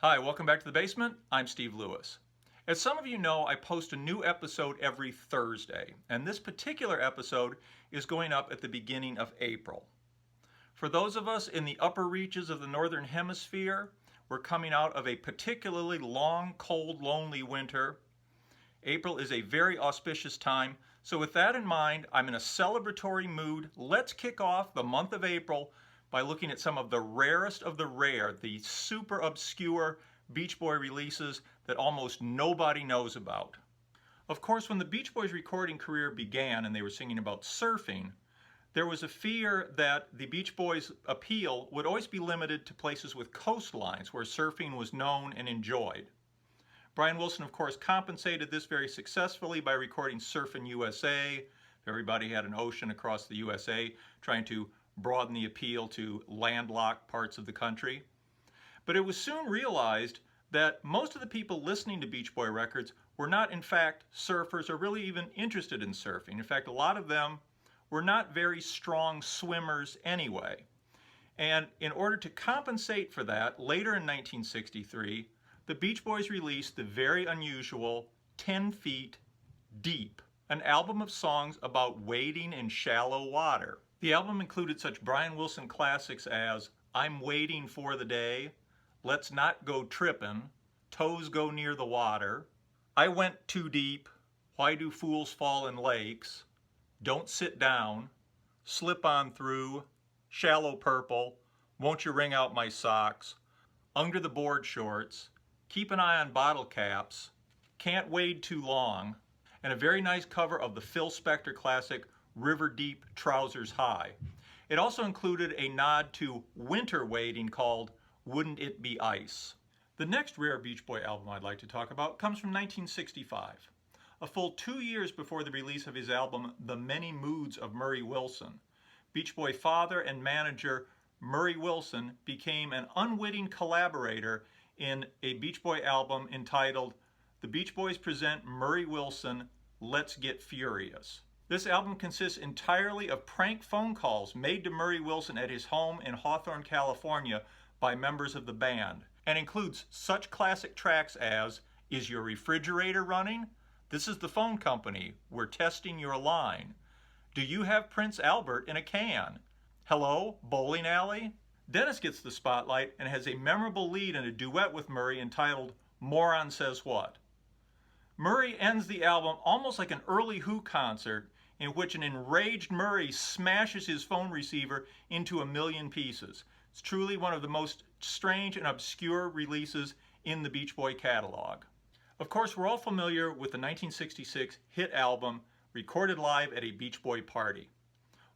Hi, welcome back to the basement. I'm Steve Lewis. As some of you know, I post a new episode every Thursday, and this particular episode is going up at the beginning of April. For those of us in the upper reaches of the Northern Hemisphere, we're coming out of a particularly long, cold, lonely winter. April is a very auspicious time, so with that in mind, I'm in a celebratory mood. Let's kick off the month of April by looking at some of the rarest of the rare, the super obscure Beach Boy releases that almost nobody knows about. Of course, when the Beach Boys' recording career began and they were singing about surfing, there was a fear that the Beach Boys' appeal would always be limited to places with coastlines where surfing was known and enjoyed. Brian Wilson, of course, compensated this very successfully by recording Surfin' USA. Everybody had an ocean across the USA, trying to broaden the appeal to landlocked parts of the country. But it was soon realized that most of the people listening to Beach Boy records were not in fact surfers or really even interested in surfing. In fact, a lot of them were not very strong swimmers anyway. And in order to compensate for that, later in 1963, the Beach Boys released the very unusual 10 Feet Deep, an album of songs about wading in shallow water. The album included such Brian Wilson classics as I'm Waiting for the Day, Let's Not Go Trippin', Toes Go Near the Water, I Went Too Deep, Why Do Fools Fall in Lakes, Don't Sit Down, Slip On Through, Shallow Purple, Won't You Wring Out My Socks, Under the Board Shorts, Keep an Eye on Bottle Caps, Can't Wade Too Long, and a very nice cover of the Phil Spector classic River Deep Trousers High. It also included a nod to winter wading called Wouldn't It Be Ice. The next rare Beach Boy album I'd like to talk about comes from 1965, a full 2 years before the release of his album The Many Moods of Murray Wilson. Beach Boy father and manager Murray Wilson became an unwitting collaborator in a Beach Boy album entitled The Beach Boys Present Murray Wilson, Let's Get Furious. This album consists entirely of prank phone calls made to Murray Wilson at his home in Hawthorne, California by members of the band, and includes such classic tracks as Is Your Refrigerator Running? This is the phone company. We're testing your line. Do you have Prince Albert in a can? Hello, bowling alley? Dennis gets the spotlight and has a memorable lead in a duet with Murray entitled Moron Says What. Murray ends the album almost like an early Who concert in which an enraged Murray smashes his phone receiver into a million pieces. It's truly one of the most strange and obscure releases in the Beach Boy catalog. Of course, we're all familiar with the 1966 hit album recorded live at a Beach Boy party.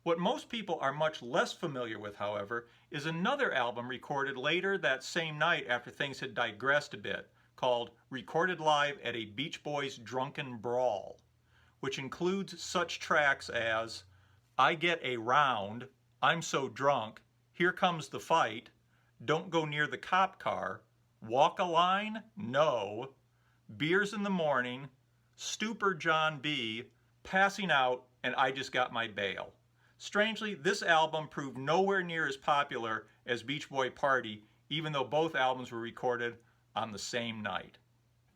What most people are much less familiar with, however, is another album recorded later that same night after things had digressed a bit, called Recorded Live at a Beach Boys Drunken Brawl, which includes such tracks as I Get a Round, I'm So Drunk, Here Comes the Fight, Don't Go Near the Cop Car, Walk a Line? No, Beers in the Morning, Stupor John B., Passing Out, and I Just Got My Bail. Strangely, this album proved nowhere near as popular as Beach Boy Party, even though both albums were recorded on the same night.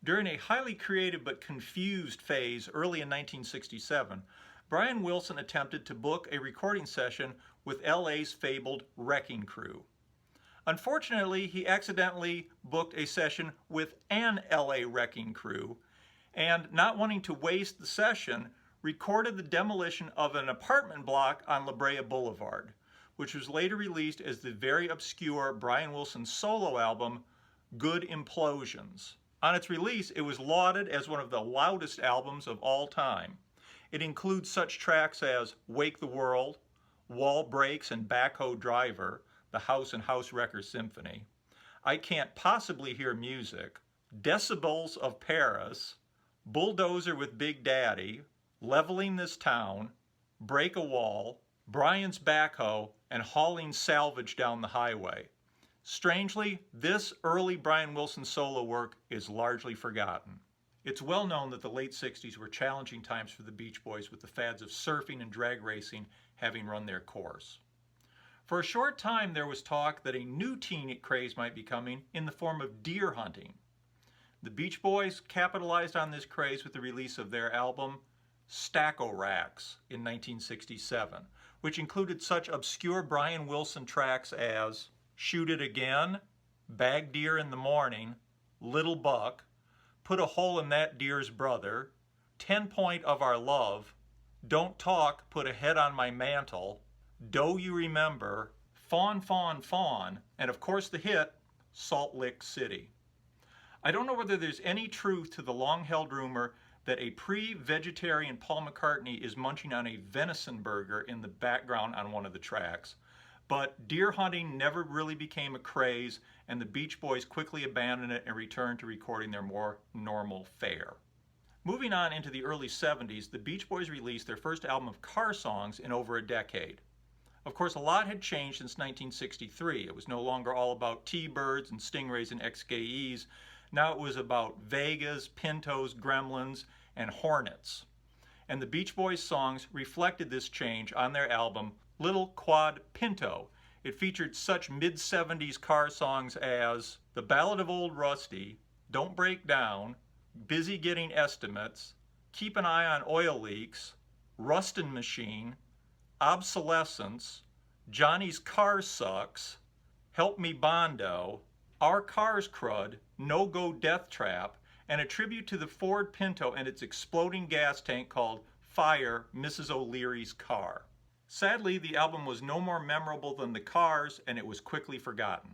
During a highly creative but confused phase early in 1967, Brian Wilson attempted to book a recording session with LA's fabled Wrecking Crew. Unfortunately, he accidentally booked a session with an LA Wrecking Crew, and not wanting to waste the session, recorded the demolition of an apartment block on La Brea Boulevard, which was later released as the very obscure Brian Wilson solo album, Good Implosions. On its release, it was lauded as one of the loudest albums of all time. It includes such tracks as Wake the World, Wall Breaks and Backhoe Driver, the House and House Wrecker Symphony, I Can't Possibly Hear Music, Decibels of Paris, Bulldozer with Big Daddy, Leveling This Town, Break a Wall, Brian's Backhoe, and Hauling Salvage Down the Highway. Strangely, this early Brian Wilson solo work is largely forgotten. It's well known that the late 60s were challenging times for the Beach Boys, with the fads of surfing and drag racing having run their course. For a short time, there was talk that a new teen craze might be coming in the form of deer hunting. The Beach Boys capitalized on this craze with the release of their album Stack-O-Racks in 1967, which included such obscure Brian Wilson tracks as Shoot It Again, Bag Deer in the Morning, Little Buck, Put a Hole in That Deer's Brother, 10 Point of Our Love, Don't Talk, Put a Head on My Mantle, Doe You Remember, Fawn, Fawn, Fawn, and of course the hit, Salt Lick City. I don't know whether there's any truth to the long-held rumor that a pre-vegetarian Paul McCartney is munching on a venison burger in the background on one of the tracks, but deer hunting never really became a craze, and the Beach Boys quickly abandoned it and returned to recording their more normal fare. Moving on into the early 70s, the Beach Boys released their first album of car songs in over a decade. Of course, a lot had changed since 1963. It was no longer all about T-Birds and Stingrays and XKEs. Now it was about Vegas, Pintos, Gremlins, and Hornets. And the Beach Boys songs reflected this change on their album, Little Quad Pinto. It featured such mid-70s car songs as The Ballad of Old Rusty, Don't Break Down, Busy Getting Estimates, Keep an Eye on Oil Leaks, Rustin' Machine, Obsolescence, Johnny's Car Sucks, Help Me Bondo, Our Car's Crud, No Go Death Trap, and a tribute to the Ford Pinto and its exploding gas tank called Fire, Mrs. O'Leary's Car. Sadly, the album was no more memorable than the Cars, and it was quickly forgotten.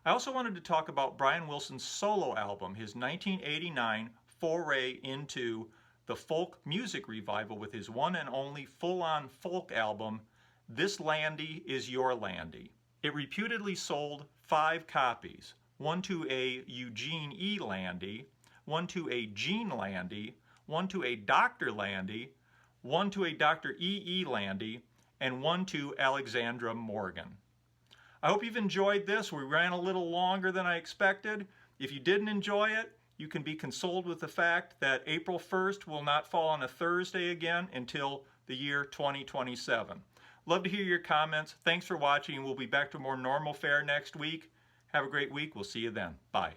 I also wanted to talk about Brian Wilson's solo album, his 1989 foray into the folk music revival with his one and only full-on folk album, This Landy Is Your Landy. It reputedly sold 5 copies, one to a Eugene E. Landy, one to a Gene Landy, one to a Dr. Landy, one to a Dr. E. E. Landy, and one to Alexandra Morgan. I hope you've enjoyed this. We ran a little longer than I expected. If you didn't enjoy it, you can be consoled with the fact that April 1st will not fall on a Thursday again until the year 2027. Love to hear your comments. Thanks for watching. We'll be back to more normal fare next week. Have a great week. We'll see you then. Bye.